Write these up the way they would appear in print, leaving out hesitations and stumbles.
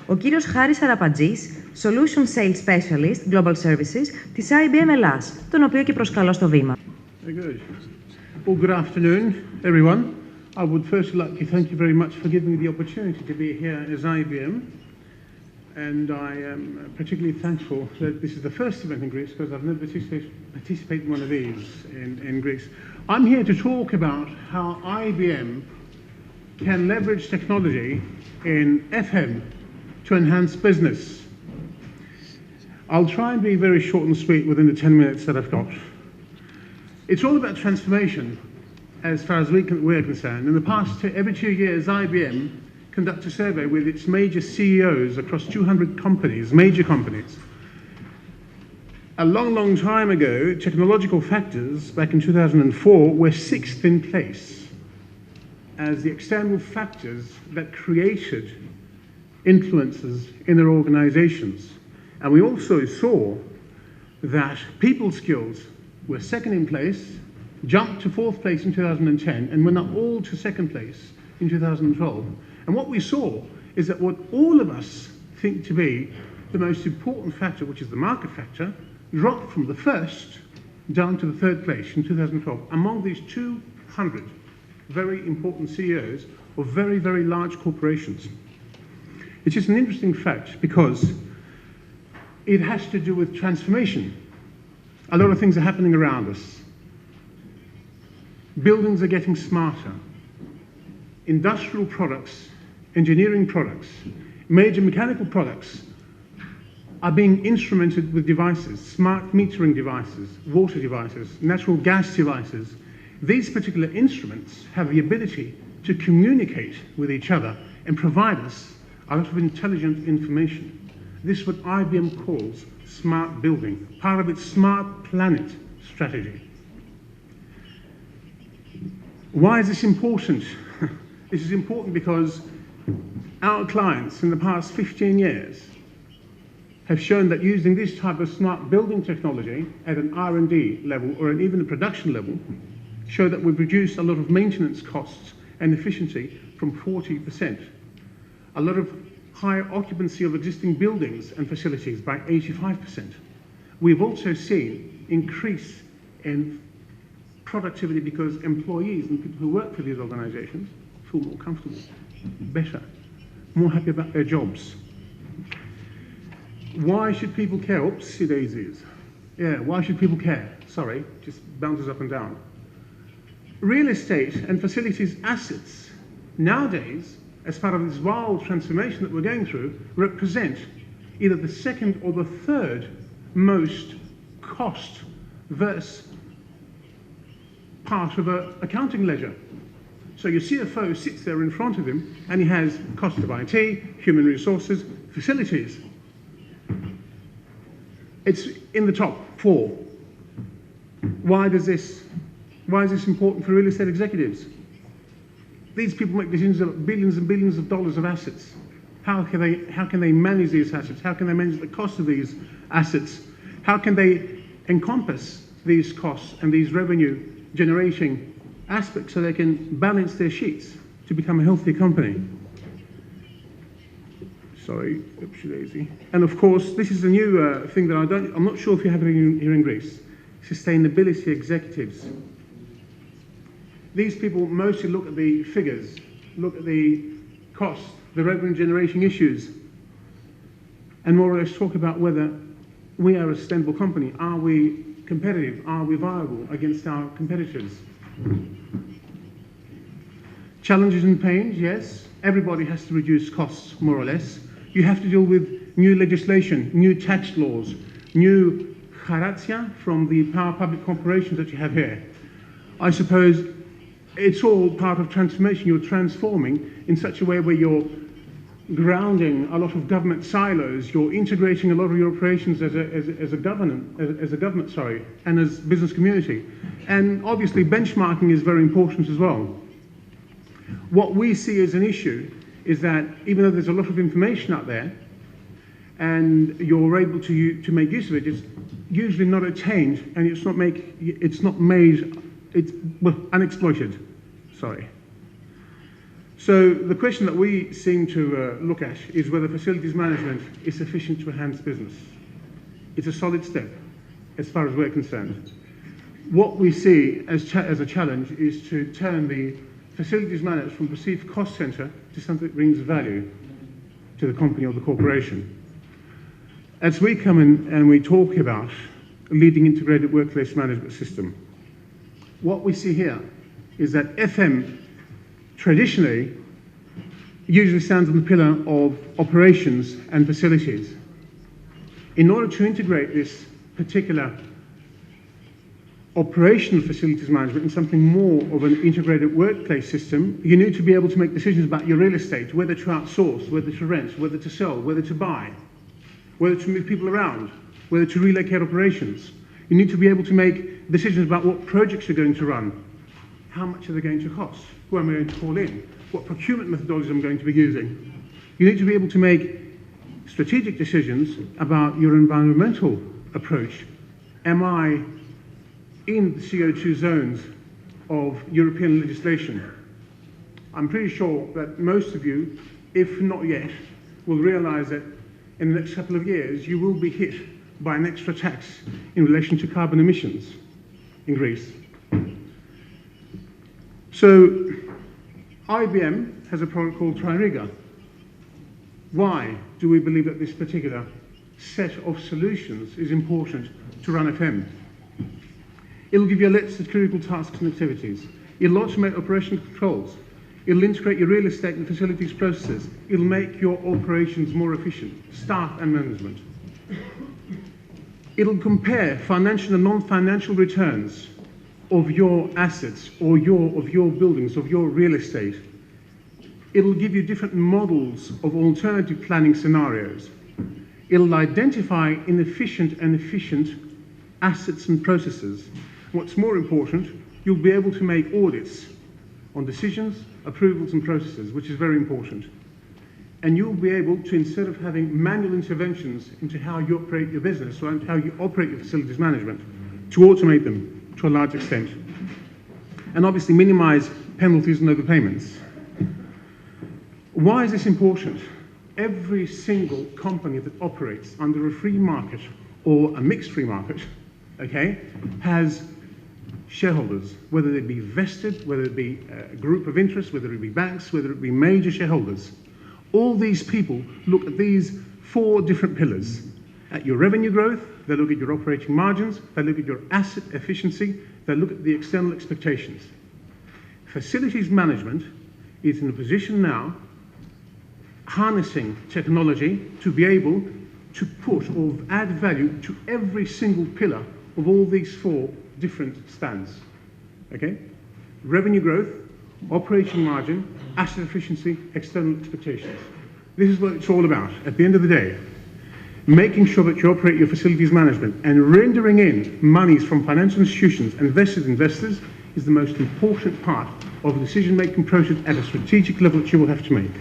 ο κύριος Χάρης Αραπαντζής, Solution Sales Specialist, Global Services, της IBM Ελλάς, τον οποίο και προσκαλώ στο βήμα. Very good. Well, good afternoon, everyone. I would first like to thank you very much for giving me the opportunity to be here as IBM. And I am particularly thankful that this is the first event in Greece because I've never participated in one of these in Greece. I'm here to talk about how IBM can leverage technology in FM to enhance business. I'll try and be very short and sweet within the 10 minutes that I've got. It's all about transformation as far as we're concerned. In the past, every 2 years, IBM conducts a survey with its major CEOs across 200 companies, major companies. A long, long time ago, technological factors, back in 2004, were sixth in place as the external factors that created influences in their organizations. And we also saw that people skills were second in place, jumped to fourth place in 2010, and went up all to second place in 2012. And what we saw is that what all of us think to be the most important factor, which is the market factor, dropped from the first down to the third place in 2012 among these 200 very important CEOs of very, very large corporations. It's just an interesting fact because it has to do with transformation. A lot of things are happening around us. Buildings are getting smarter. Industrial products, engineering products, major mechanical products are being instrumented with devices, smart metering devices, water devices, natural gas devices. These particular instruments have the ability to communicate with each other and provide us a lot of intelligent information. This is what IBM calls smart building, part of its smart planet strategy. Why is this important? This is important because our clients in the past 15 years have shown that using this type of smart building technology at an R&D level or even a production level show that we've reduced a lot of maintenance costs and efficiency from 40%. A lot of higher occupancy of existing buildings and facilities by 85%. We've also seen increase in productivity because employees and people who work for these organizations feel more comfortable, better, more happy about their jobs. Why should people care? Oopsie daisies. Yeah, why should people care? Sorry, just bounces up and down. Real estate and facilities assets nowadays, as part of this wild transformation that we're going through, represent either the second or the third most cost-verse part of an accounting ledger. So your CFO sits there in front of him and he has cost of IT, human resources, facilities. It's in the top 4. Why is this important for real estate executives? These people make decisions about billions and billions of dollars of assets. How can they manage these assets? How can they manage the cost of these assets? How can they encompass these costs and these revenue generating aspects so they can balance their sheets to become a healthy company? Sorry, oopsie daisy. And of course, this is a new thing that I'm not sure if you have it here in Greece. Sustainability executives. These people mostly look at the figures, look at the cost, the revenue generating issues, and more or less talk about whether we are a sustainable company. Are we competitive? Are we viable against our competitors? Challenges and pains, yes. Everybody has to reduce costs, more or less. You have to deal with new legislation, new tax laws, new charatsia from the power public corporations that you have here. I suppose it's all part of transformation. You're transforming in such a way where you're grounding a lot of government silos, you're integrating a lot of your operations as a government, and as business community. And obviously benchmarking is very important as well. What we see as an issue is that even though there's a lot of information out there and you're able to make use of it, it's usually not attained and it's unexploited. Sorry. So the question that we seem to look at is whether facilities management is sufficient to enhance business. It's a solid step as far as we're concerned. What we see as a challenge is to turn the facilities management from perceived cost center to something that brings value to the company or the corporation. As we come in and we talk about a leading integrated workplace management system, what we see here is that FM traditionally usually stands on the pillar of operations and facilities. In order to integrate this particular operational facilities management in something more of an integrated workplace system, you need to be able to make decisions about your real estate, whether to outsource, whether to rent, whether to sell, whether to buy, whether to move people around, whether to relocate operations. You need to be able to make decisions about what projects you're going to run, how much are they going to cost, who am I going to call in, what procurement methodologies I'm going to be using. You need to be able to make strategic decisions about your environmental approach. Am I in the CO2 zones of European legislation? I'm pretty sure that most of you, if not yet, will realize that in the next couple of years you will be hit by an extra tax in relation to carbon emissions in Greece. So IBM has a product called Tririga. Why do we believe that this particular set of solutions is important to run FM? It'll give you a list of critical tasks and activities. It'll automate operational controls. It'll integrate your real estate and facilities processes. It'll make your operations more efficient, staff and management. It'll compare financial and non-financial returns of your assets or of your buildings, of your real estate. It'll give you different models of alternative planning scenarios. It'll identify inefficient and efficient assets and processes. What's more important, you'll be able to make audits on decisions, approvals and processes, which is very important. And you'll be able to, instead of having manual interventions into how you operate your business or how you operate your facilities management, to automate them to a large extent. And obviously minimize penalties and overpayments. Why is this important? Every single company that operates under a free market or a mixed free market, okay, has shareholders, whether it be vested, whether it be a group of interests, whether it be banks, whether it be major shareholders. All these people look at these four different pillars. At your revenue growth, they look at your operating margins, they look at your asset efficiency, they look at the external expectations. Facilities management is in a position now, harnessing technology to be able to put or add value to every single pillar of all these four different stands. Okay? Revenue growth, operating margin, asset efficiency, external expectations. This is what it's all about at the end of the day. Making sure that you operate your facilities management and rendering in monies from financial institutions and vested investors is the most important part of the decision-making process at a strategic level that you will have to make.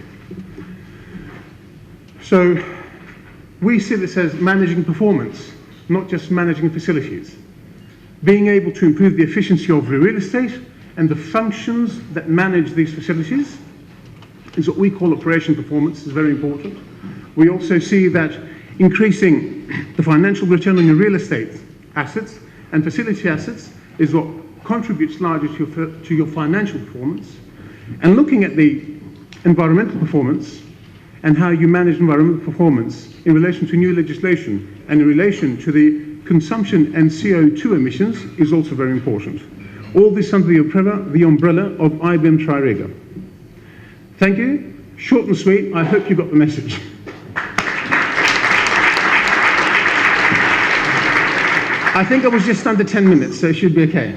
So we see this as managing performance, not just managing facilities. Being able to improve the efficiency of real estate and the functions that manage these facilities is what we call operation performance, is very important. We also see that increasing the financial return on your real estate assets and facility assets is what contributes largely to your financial performance. And looking at the environmental performance and how you manage environmental performance in relation to new legislation and in relation to the consumption and CO2 emissions is also very important. All this under the umbrella of IBM Tririga. Thank you. Short and sweet. I hope you got the message. I think I was just under 10 minutes, so it should be okay.